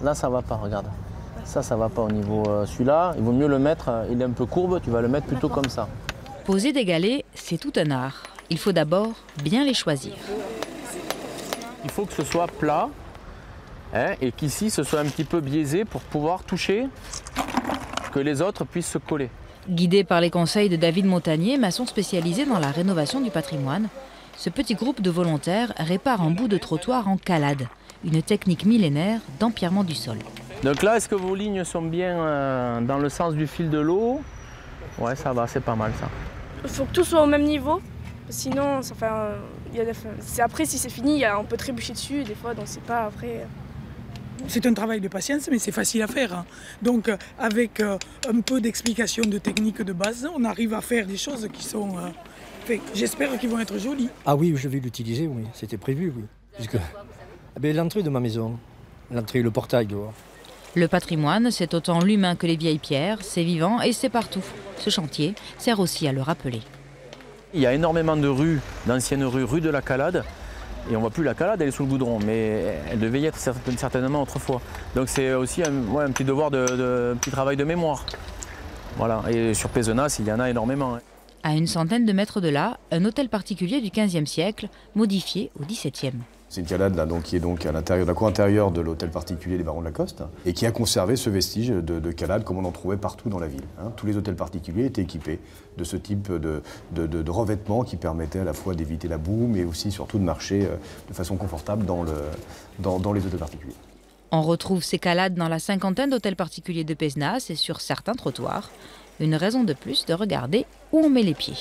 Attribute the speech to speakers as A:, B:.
A: Là, ça va pas, regarde. Ça va pas au niveau celui-là. Il vaut mieux le mettre, il est un peu courbe, tu vas le mettre plutôt comme ça.
B: Poser des galets, c'est tout un art. Il faut d'abord bien les choisir.
A: Il faut que ce soit plat, hein, et qu'ici, ce soit un petit peu biaisé pour pouvoir toucher, que les autres puissent se coller.
B: Guidé par les conseils de David Montagnier, maçon spécialisé dans la rénovation du patrimoine, ce petit groupe de volontaires répare un bout de trottoir en calade, une technique millénaire d'empierrement du sol.
A: Donc là, est-ce que vos lignes sont bien dans le sens du fil de l'eau? Ouais, ça va, c'est pas mal ça.
C: Il faut que tout soit au même niveau, sinon, après si c'est fini, on peut trébucher dessus des fois, donc c'est pas après.
D: C'est un travail de patience, mais c'est facile à faire, hein. Donc avec un peu d'explication de technique de base, on arrive à faire des choses qui sont... j'espère qu'ils vont être jolies.
E: Ah oui, je vais l'utiliser, oui, c'était prévu, oui. Puisque, l'entrée de ma maison, l'entrée, le portail dehors.
B: Le patrimoine, c'est autant l'humain que les vieilles pierres, c'est vivant et c'est partout. Ce chantier sert aussi à le rappeler.
A: Il y a énormément de rues, d'anciennes rue de la Calade, et on ne voit plus la Calade, elle est sous le goudron, mais elle devait y être certainement autrefois. Donc c'est aussi un petit devoir un petit travail de mémoire. Voilà. Et sur Pézenas, il y en a énormément, hein.
B: À une centaine de mètres de là, un hôtel particulier du XVe siècle, modifié au XVIIe.
F: C'est une calade là, qui est donc à l'intérieur, la cour intérieure de l'hôtel particulier des Barons de Lacoste et qui a conservé ce vestige de calade comme on en trouvait partout dans la ville, hein. Tous les hôtels particuliers étaient équipés de ce type de revêtement qui permettait à la fois d'éviter la boue mais aussi surtout de marcher de façon confortable dans les hôtels particuliers.
B: On retrouve ces calades dans la cinquantaine d'hôtels particuliers de Pézenas et sur certains trottoirs. Une raison de plus de regarder où on met les pieds.